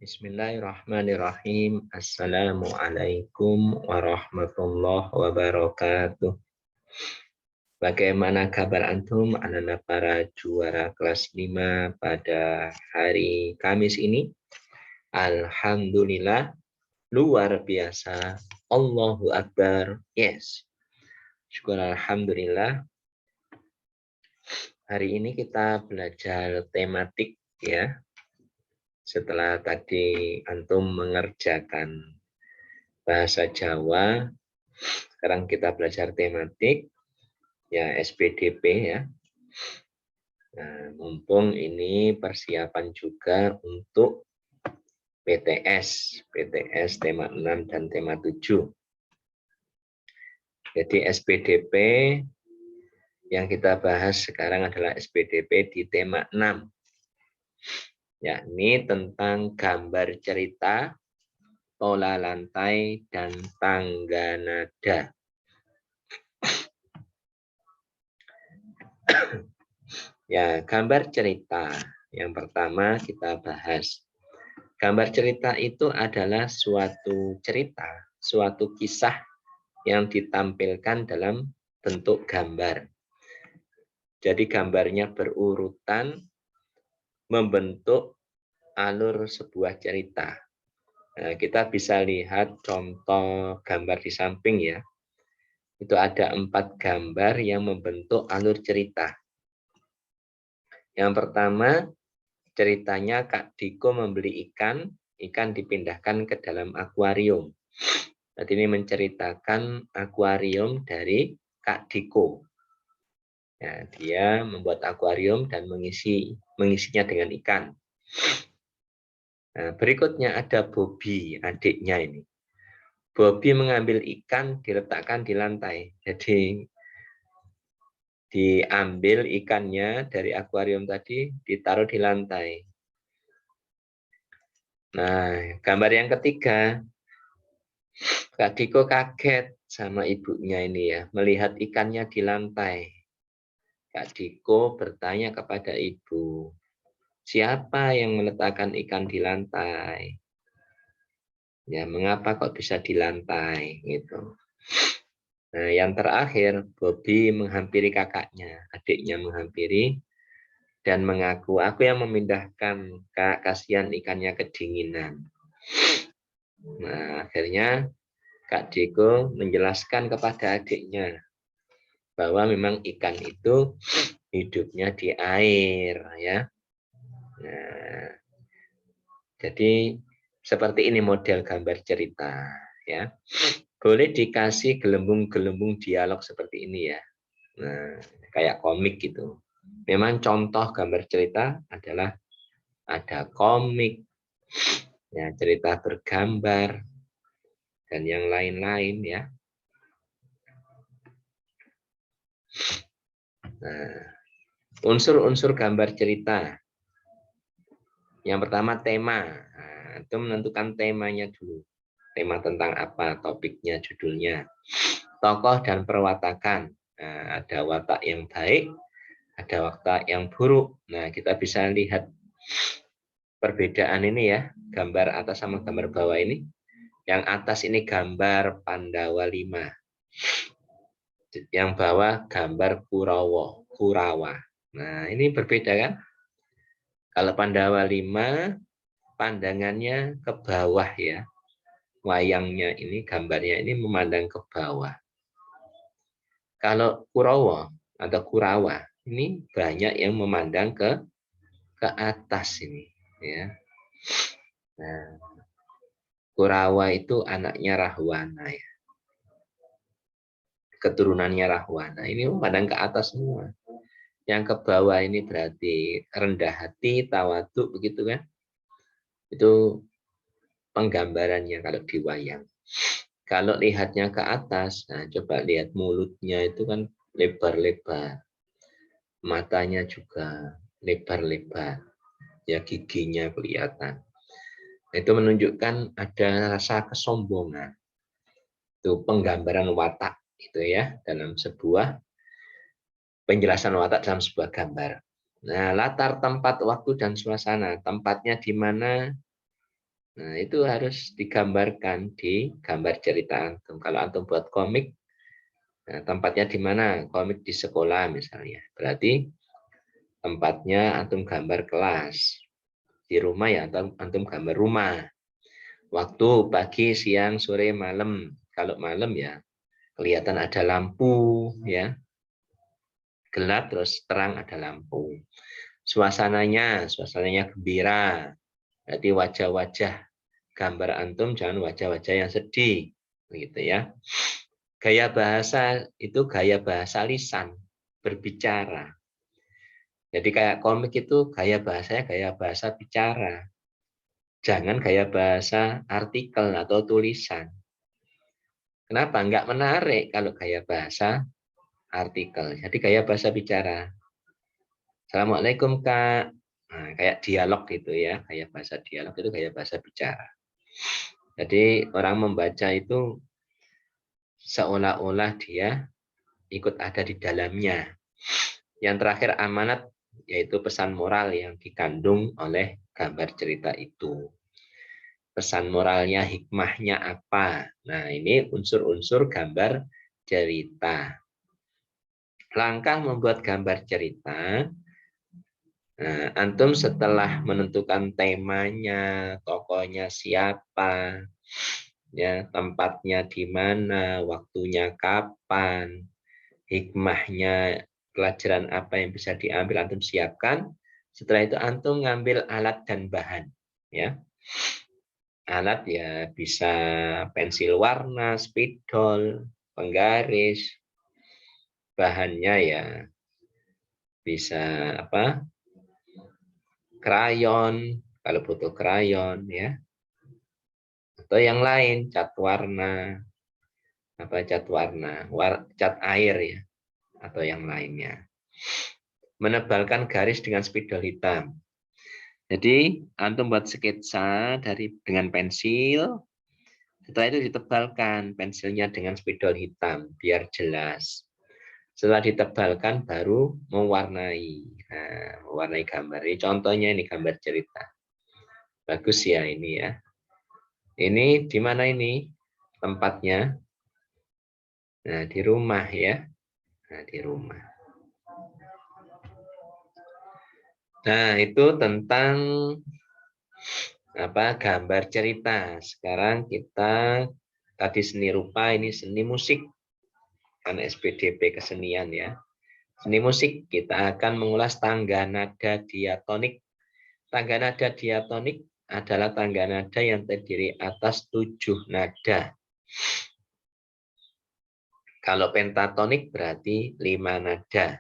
Bismillahirrahmanirrahim. Assalamualaikum warahmatullahi wabarakatuh. Bagaimana kabar antum, anak-anak para juara kelas 5 pada hari Kamis ini? Alhamdulillah, luar biasa. Allahu Akbar. Yes. Syukur alhamdulillah. Hari ini kita belajar tematik ya. Setelah tadi antum mengerjakan bahasa Jawa, sekarang kita belajar tematik ya, SPDP ya. Nah, mumpung ini persiapan juga untuk PTS tema 6 dan tema 7. Jadi SPDP yang kita bahas sekarang adalah SPDP di tema 6. Yakni tentang gambar cerita, pola lantai, dan tangga nada. Ya, gambar cerita. Yang pertama kita bahas. Gambar cerita itu adalah suatu cerita, suatu kisah yang ditampilkan dalam bentuk gambar. Jadi gambarnya berurutan membentuk alur sebuah cerita. Nah, kita bisa lihat contoh gambar di samping ya. Itu ada 4 gambar yang membentuk alur cerita. Yang pertama, ceritanya Kak Diko membeli ikan dipindahkan ke dalam akuarium. Jadi ini menceritakan akuarium dari Kak Diko. Ya, dia membuat akuarium dan mengisinya dengan ikan. Nah, berikutnya ada Bobby, adiknya ini. Bobby mengambil ikan diletakkan di lantai. Jadi diambil ikannya dari akuarium tadi, ditaruh di lantai. Nah, gambar yang ketiga, Kak Diko kaget sama ibunya ini ya, melihat ikannya di lantai. Kak Diko bertanya kepada ibu, siapa yang meletakkan ikan di lantai? Ya, mengapa kok bisa di lantai? Gitu. Nah, yang terakhir, Bobby menghampiri kakaknya, adiknya menghampiri, dan mengaku, aku yang memindahkan, Kak, kasihan ikannya kedinginan. Nah, akhirnya Kak Diko menjelaskan kepada adiknya, bahwa memang ikan itu hidupnya di air ya. Nah, jadi seperti ini model gambar cerita ya. Boleh dikasih gelembung-gelembung dialog seperti ini ya. Nah, kayak komik gitu. Memang contoh gambar cerita adalah ada komik, ya cerita bergambar dan yang lain-lain ya. Nah, unsur-unsur gambar cerita. Yang pertama tema. Nah, itu menentukan temanya dulu. Tema tentang apa, topiknya, judulnya. Tokoh dan perwatakan. Nah, ada watak yang baik, ada watak yang buruk. Nah, kita bisa lihat perbedaan ini ya, gambar atas sama gambar bawah ini. Yang atas ini gambar Pandawa 5. Yang bawah gambar Kurawa. Nah, ini berbeda kan? Kalau Pandawa 5, pandangannya ke bawah ya. Wayangnya ini, gambarnya ini memandang ke bawah. Kalau Kurawa, ini banyak yang memandang ke atas ini. Ya. Nah, Kurawa itu anaknya Rahwana ya. Keturunannya Rahwana. Ini memandang ke atas semua. Yang ke bawah ini berarti rendah hati, tawaduk, begitu kan? Itu penggambarannya kalau di wayang. Kalau lihatnya ke atas, nah coba lihat mulutnya itu kan lebar-lebar. Matanya juga lebar-lebar. Ya giginya kelihatan. Itu menunjukkan ada rasa kesombongan. Itu penggambaran watak itu ya dalam sebuah penjelasan watak dalam sebuah gambar. Nah, latar tempat, waktu dan suasana. Tempatnya di mana? Nah, itu harus digambarkan di gambar cerita antum. Kalau antum buat komik, nah, tempatnya di mana? Komik di sekolah misalnya. Berarti tempatnya antum gambar kelas. Di rumah ya antum gambar rumah. Waktu pagi, siang, sore, malam. Kalau malam ya kelihatan ada lampu ya. Gelap terus terang ada lampu. Suasananya gembira. Jadi wajah-wajah gambar antum jangan wajah-wajah yang sedih, begitu ya. Gaya bahasa itu gaya bahasa lisan, berbicara. Jadi kayak komik itu gaya bahasanya gaya bahasa bicara. Jangan gaya bahasa artikel atau tulisan. Kenapa? Enggak menarik kalau gaya bahasa artikel. Jadi gaya bahasa bicara. Assalamualaikum Kak. Nah, kayak dialog gitu ya. Gaya bahasa dialog itu gaya bahasa bicara. Jadi orang membaca itu seolah-olah dia ikut ada di dalamnya. Yang terakhir amanat, yaitu pesan moral yang dikandung oleh gambar cerita itu. Pesan moralnya, hikmahnya apa? Nah, ini unsur-unsur gambar cerita. Langkah membuat gambar cerita, nah, antum setelah menentukan temanya, tokohnya siapa, ya, tempatnya di mana, waktunya kapan, hikmahnya, pelajaran apa yang bisa diambil antum siapkan. Setelah itu antum ngambil alat dan bahan, ya. Alat ya bisa pensil warna, spidol, penggaris. Bahannya ya bisa apa? Krayon, kalau butuh krayon ya. Atau yang lain, cat warna, apa cat warna, cat air ya, atau yang lainnya. Menebalkan garis dengan spidol hitam. Jadi antum buat sketsa dengan pensil, setelah itu ditebalkan pensilnya dengan spidol hitam biar jelas. Setelah ditebalkan baru mewarnai, nah, mewarnai gambar. Ini contohnya ini gambar cerita. Bagus ya ini ya. Ini di mana ini tempatnya? Nah di rumah ya. Nah di rumah. Nah itu tentang apa gambar cerita. Sekarang kita tadi seni rupa, ini seni musik. Kan SPDP kesenian ya. Seni musik kita akan mengulas tangga nada diatonik. Tangga nada diatonik adalah tangga nada yang terdiri atas 7 nada. Kalau pentatonik berarti 5 nada.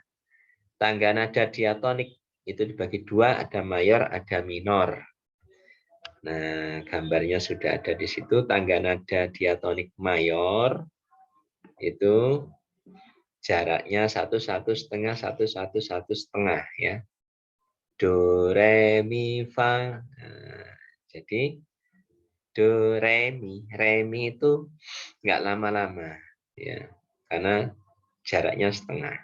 Tangga nada diatonik itu dibagi 2, ada mayor, ada minor. Nah, gambarnya sudah ada di situ. Tangga nada diatonik mayor itu jaraknya 1,1,5, 1,1,1,5 ya. Do, re, mi, fa. Nah, jadi do, re, mi itu nggak lama-lama ya, karena jaraknya setengah.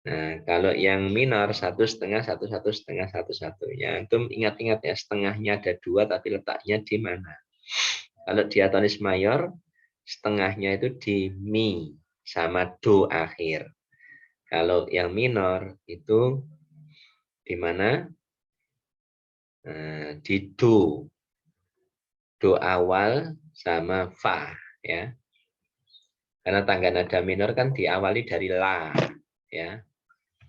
Nah, kalau yang minor 1,5, 1,1,5, 1,1. Ya, antum ingat-ingat ya, setengahnya ada 2, tapi letaknya di mana? Kalau diatonis mayor, setengahnya itu di mi sama do akhir. Kalau yang minor itu di mana? Di do. Do awal sama fa ya. Karena tangga nada minor kan diawali dari la ya.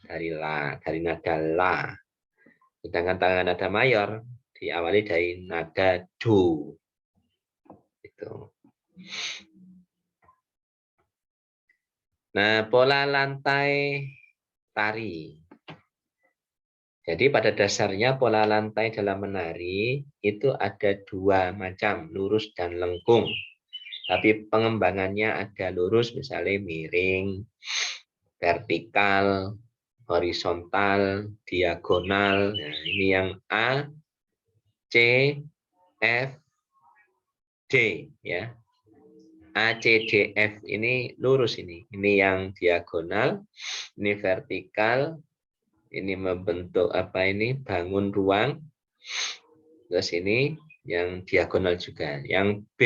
Dari la, dari nada la. Sedangkan tangga nada mayor diawali dari nada do. Itu. Nah, pola lantai tari. Jadi pada dasarnya pola lantai dalam menari itu ada 2 macam, lurus dan lengkung. Tapi pengembangannya ada lurus, misalnya miring, vertikal, horizontal, diagonal. Nah, ini yang A, C, F, D ya. A, C, D, F ini lurus ini. Ini yang diagonal, ini vertikal, ini membentuk apa ini? Bangun ruang. Terus ini yang diagonal juga. Yang B,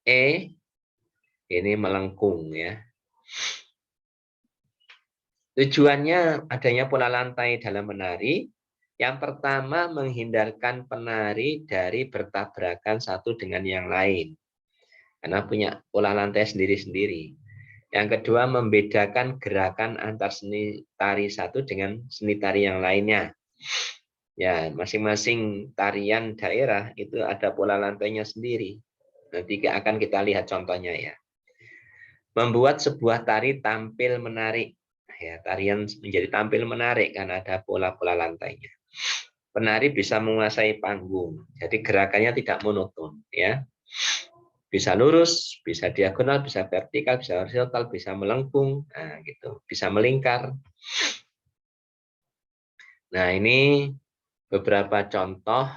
E, ini melengkung ya. Tujuannya adanya pola lantai dalam menari. Yang pertama menghindarkan penari dari bertabrakan satu dengan yang lain. Karena punya pola lantai sendiri-sendiri. Yang kedua membedakan gerakan antar seni tari satu dengan seni tari yang lainnya. Ya, masing-masing tarian daerah itu ada pola lantainya sendiri. Nanti akan kita lihat contohnya ya. Membuat sebuah tari tampil menarik. Ya, tarian menjadi tampil menarik karena ada pola-pola lantainya. Penari bisa menguasai panggung, jadi gerakannya tidak monoton, ya. Bisa lurus, bisa diagonal, bisa vertikal, bisa horizontal, bisa melengkung, nah gitu, bisa melingkar. Nah ini beberapa contoh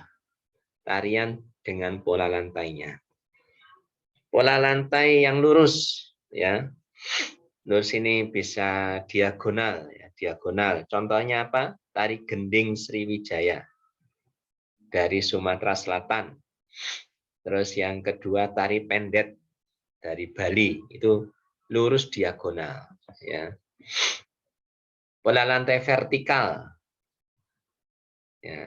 tarian dengan pola lantainya. Pola lantai yang lurus, ya. Lurus ini bisa diagonal, ya, diagonal. Contohnya apa? Tari gending Sriwijaya dari Sumatera Selatan. Terus yang kedua tari pendet dari Bali, itu lurus diagonal. Ya. Pola lantai vertikal. Ya.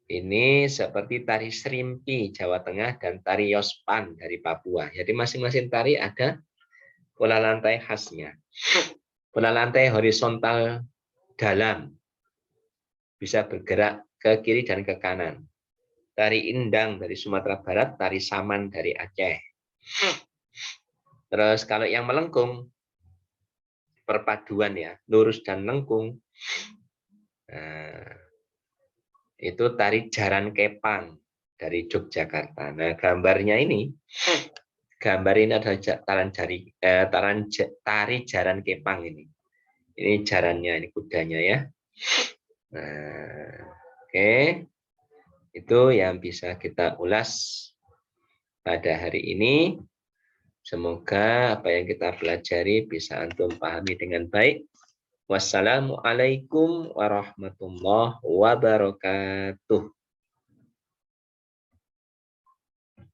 Ini seperti tari Serimpi Jawa Tengah dan tari Yospan dari Papua. Jadi masing-masing tari ada pola lantai khasnya. Pola lantai horizontal dalam, bisa bergerak ke kiri dan ke kanan. Tari Indang dari Sumatera Barat, tari Saman dari Aceh. Terus kalau yang melengkung, perpaduan ya, lurus dan lengkung. Nah, itu tari Jaran Kepang dari Yogyakarta. Nah, gambarnya ini, gambar ini adalah tari Jaran Kepang ini. Ini jarannya, ini kudanya ya. Nah, oke. Itu yang bisa kita ulas pada hari ini. Semoga apa yang kita pelajari bisa antum pahami dengan baik. Wassalamualaikum warahmatullahi wabarakatuh.